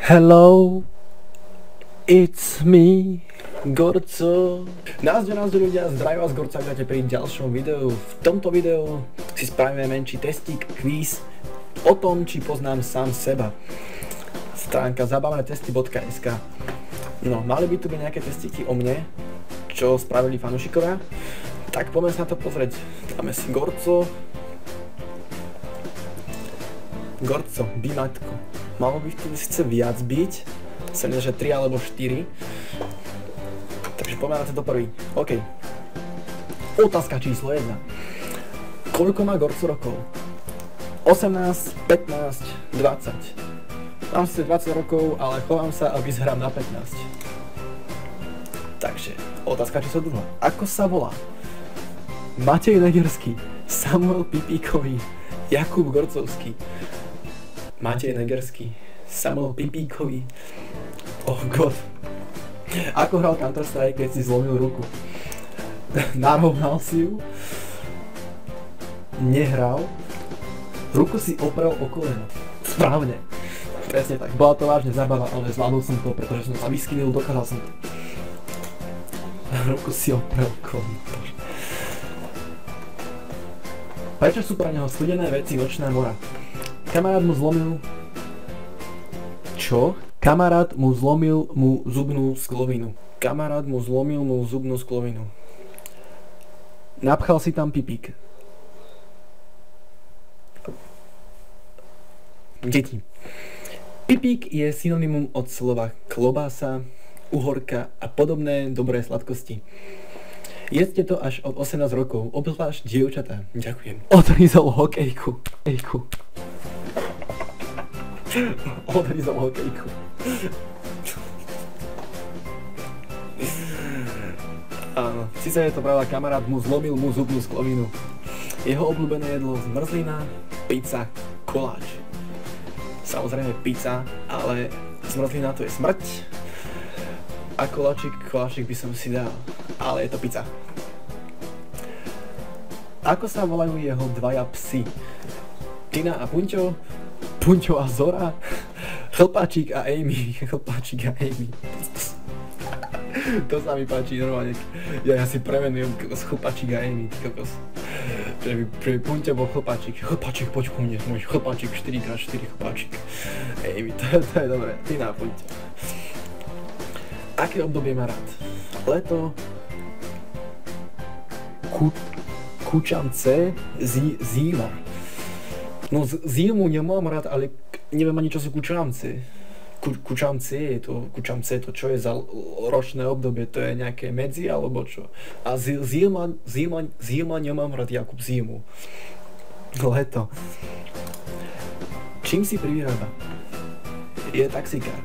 Hello, it's me, Gorco. Nazdar ľudia, zdravím vás Gorca, vítajte pri ďalšom videu. V tomto videu si spravíme menší testík, kvíz o tom, či poznám sám seba. Stránka zabavnetesty.sk. No, mali by tu byť nejaké testíky o mne, čo spravili fanúšikovia. Tak poďme sa na to pozrieť. Dáme si Gorco, Bimatko. Malo by vtedy síce viac byť, sa mi že 3 alebo 4. Takže poďme na to prvý. OK. Otázka číslo 1. Koľko má Gorco rokov? 18, 15, 20. Mám síce 20 rokov, ale chovám sa a vyzerám na 15. Takže, otázka číslo 2. Ako sa volá? Matej Negerský, Samuel Pipíkový, Jakub Gorcovský. Matej Negerský, Samuel Pipíkový. Oh god. Ako hral Counter-Strike, keď si zlomil ruku? Narovnal si ju? Nehral? Ruku si oprel o koleno. Správne. Presne tak. Bola to vážne zábava, ale zvládol som to, pretože som sa vyskynil, dokázal som to. Ruku si oprel o koleno. Prečo sú pre neho studené veci nočná mora? Kamarát mu zlomil... Čo? Kamarát mu zlomil mu zubnú sklovinu. Kamarát mu zlomil mu zubnú sklovinu. Napchal si tam pipík. Deti. Pipík je synonymum od slova klobása, uhorka a podobné dobré sladkosti. Jedzte to až od 18 rokov, obzvlášť dievčatá. Ďakujem. Odrizol hokejku. Odrizol hokejku. Áno, síce je to pravda, kamarát mu zlomil mu zubnú sklovinu. Jeho obľúbené jedlo zmrzlina, pizza, koláč. Samozrejme pizza, ale zmrzlina to je smrť. A koláčik by som si dal, ale je to pizza. Ako sa volajú jeho dvaja psi? Tina a Punťo? Punťo a Zora? Chlpáčik a Amy. To sa mi páči normálne. Ja si premenujem chlpáčik a Amy, kokos. Pre Punťo bol chlpáčik. Chlpáčik, poď ku mne, môj chlpáčik, 4x4 chlpáčik. Amy, to je dobré. Tina a Punťo. Aké obdobie má rád? Leto, kučance, zima. No zimu nemám rád, ale neviem ani čo sú kučance. Kučance je to, čo je za ročné obdobie, to je nejaké medzi alebo čo. A zima nemám rád, Jakub, zimu. Leto. Čím si privyrába? Je taxikár.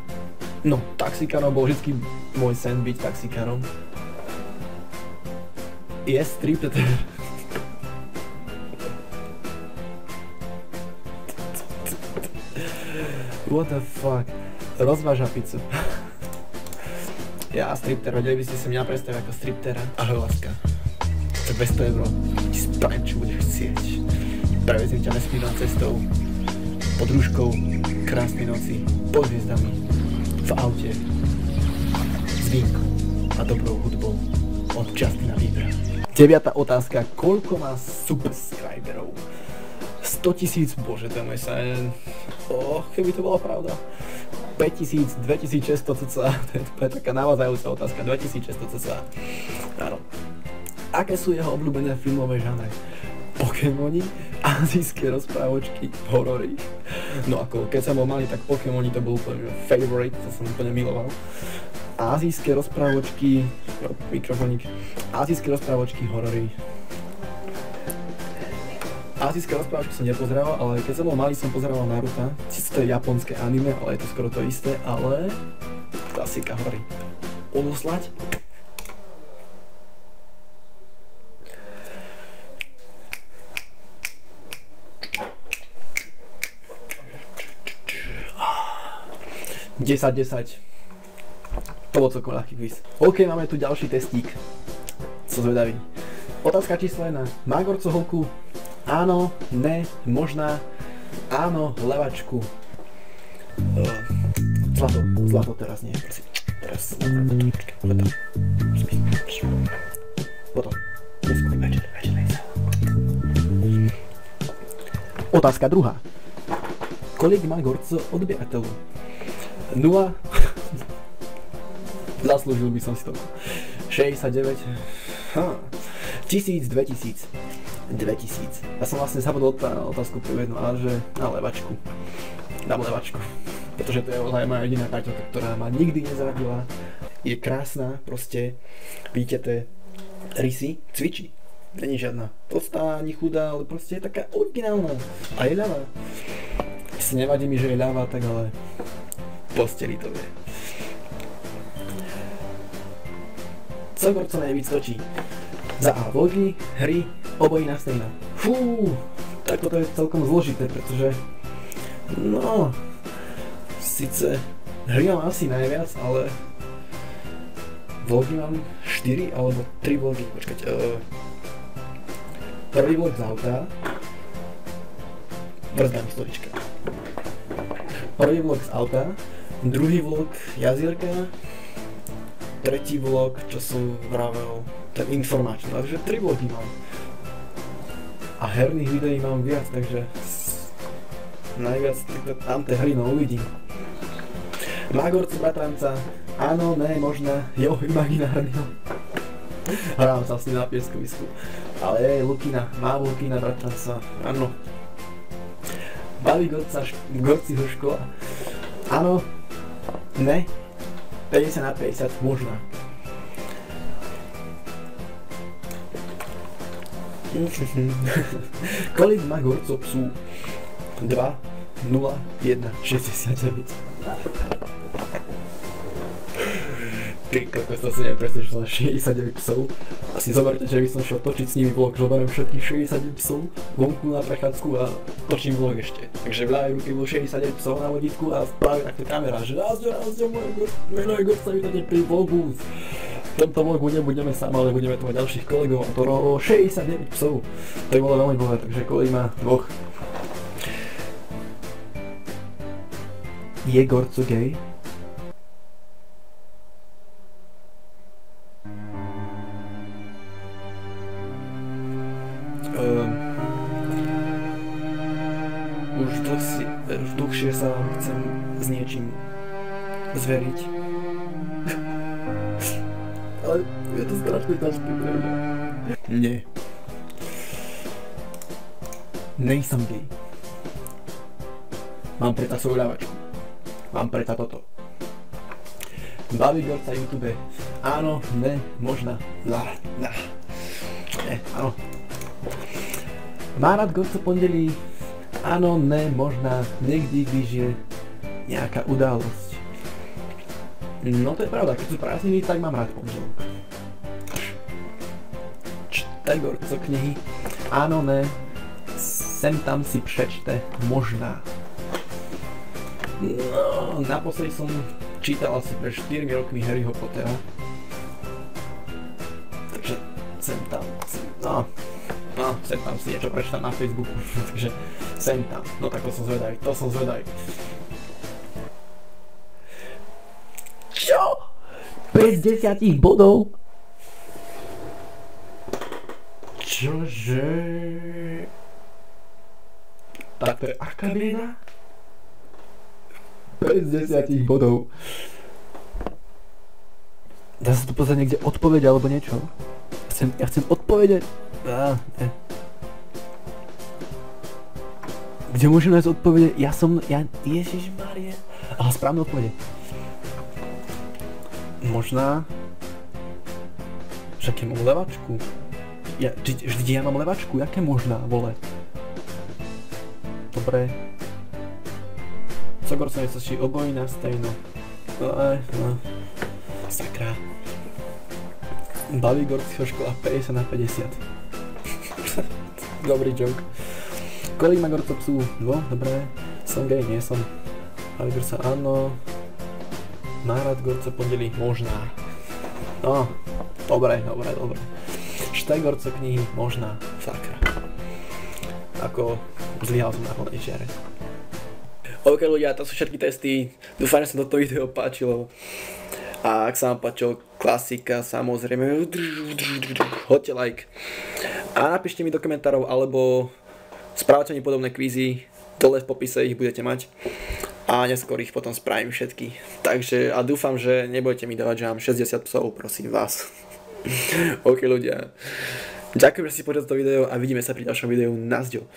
No, taxikárom bol vždycky môj sen byť taxikárom. Je striptease. What the fuck? Rozváža pizzu. Ja stripter, vedeli by ste si mňa predstaviť ako striptera. Ahoj, láska. Za 200 € ti spravím, čo budeš chcieť. Prevezím ťa vesmírnou cestou, pod rúškou krásnej noci, pod hviezdami. V aute, s vínkom a dobrou hudbou od Justina Biebera. 9. otázka. Koľko má subscriberov? 100 000, bože, to je môj sen. Keby to bola pravda. 5000, 2600 cca. To je taká navázajúca otázka. 2600 cca. Áno. Aké sú jeho obľúbené filmové žánre? Pokémoni, azijské rozprávočky, horory. No ako keď som bol malý, tak Pokémoni to bol úplne favorite, to som úplne miloval. Azijské rozprávočky, mikrofónik, azijské rozprávočky, horory. Azijské rozprávočky som nepozeral, ale keď som bol malý, som pozeral Naruto. Sice to je japonské anime, ale je to skoro to isté, ale klasika, horory. Odoslať? Desať. To bol celkom ľahký quiz. OK, máme tu ďalší testík. Som zvedavý. Otázka číslo 1. Má Gorco holku? Áno, ne, možná. Áno, levačku. Zlato teraz nie, prosím. Teraz zlato, počkaj, potom. Neskôr večer. Otázka druhá. Kolik má Gorco odberateľov? 0. Zaslúžil by som si to. 69. 1000, 2000. 2000. Ja som vlastne zabudol otázku jednu, ale že na levačku. Dám levačku. Pretože to je ozaj moja jediná priateľka, ktorá ma nikdy nezradila. Je krásna, proste. Vidíte tie rysy, cvičí. Není žiadna tlstá, ani chudá, ale proste je taká originálna. A je ľavá. Si nevadí mi, že je ľavá, tak ale posteli to vie. Co Gorco najvíc točí? Za A vlogy, hry, obojí na stejno. Fú, tak toto je celkom zložité, pretože no, sice hry mám asi najviac, ale vlogy mám 4 alebo 3 vlogy, počkať. Prvý vlog z auta, brzdám storička. Prvý vlog z auta, druhý vlog jazierka, tretí vlog, čo som vravel, ten informačný, takže 3 vlogy mám. A herných videí mám viac, takže najviac tam tie hry, no uvidím. Má Gorco bratranca? Áno, ne, možná, jo, imaginárneho. Hrám sa s ním na pieskovisku. Ale Lukina, má Lukina bratranca, áno. Baví Gorciho škola? Áno, ne, 50/50, možná. Kolik má Gorco psů? 2, 0, 1, 69. Ty kokos, to si nepresne, že som 69 psov. Asi zoberte, že by som šiel točiť s nimi vlog, že zoberiem všetkých 69 psov vonku na prechádzku a točím vlog ešte. Takže v ľavej ruke bolo 69 psov na vodítku a v pravej takto kamera, že Razďo, meno je Gorca, vítajte pri vlogu. V tomto vlogu nebudeme sami, ale budeme tu mať ďalších kolegov a to 69 psov. To by bolo veľmi bohé, takže kolik má dvoch. Je Gorco gay? Už dlhšie sa vám chcem s niečím zveriť. Ale je to strašne ťažké pre mňa. Nie. Nejsem gay. Mám preto svoju ľavačku. Mám preto toto. Baví Gorca YouTube? Áno, ne, možná. Ne, áno. Má rád Gorco pondelí? Áno, ne, možná, niekdy, když je nejaká udalosť. No to je pravda, keď sú prázdniny, tak mám rád pondelok. Čte Gorco knihy? Áno, ne, sem tam si prečte, možná. No, naposledy som čítal asi pred 4 rokmi Harryho Pottera. Takže sem tam si niečo prečítam na Facebooku, takže sem tam, no tak to som zvedavý. Čo? 5 z 10 bodov? Čože? Tak to je aká bieda? 5 z 10 bodov. Dá sa tu pozrieť niekde odpoveď alebo niečo? Ja chcem odpovedať. Ne. Kde môžem nájsť odpovede? Ježišmarie. Aha, správne odpovede. Možná... Však ja mám levačku. Vždy ja mám levačku, jaké možná, vole? Dobre. Co Gorco nesočí obojí na stejno. No. Sakra. Baví Gorciho škola 50/50. Dobrý joke. Kolik má Gorco psů? No, dobré. Som gay, nie som. Baví Gorca, áno. Má rád Gorco pondelí? Možná. No, dobre. Čte Gorco knihy? Možná. Sakra. Ako zlyhal som na plnej čiare. OK ľudia, to sú všetky testy. Dúfam, že sa toto video páčilo. A ak sa vám páčilo, klasika, samozrejme, hoďte like. A napíšte mi do komentárov, alebo správate mi podobné kvízy, dole v popise ich budete mať. A neskôr ich potom spravím všetky. Takže, a dúfam, že nebudete mi dávať, že mám 60 psov, prosím vás. OK ľudia. Ďakujem, že si pozreli toto video a vidíme sa pri ďalšom videu. Nazďo.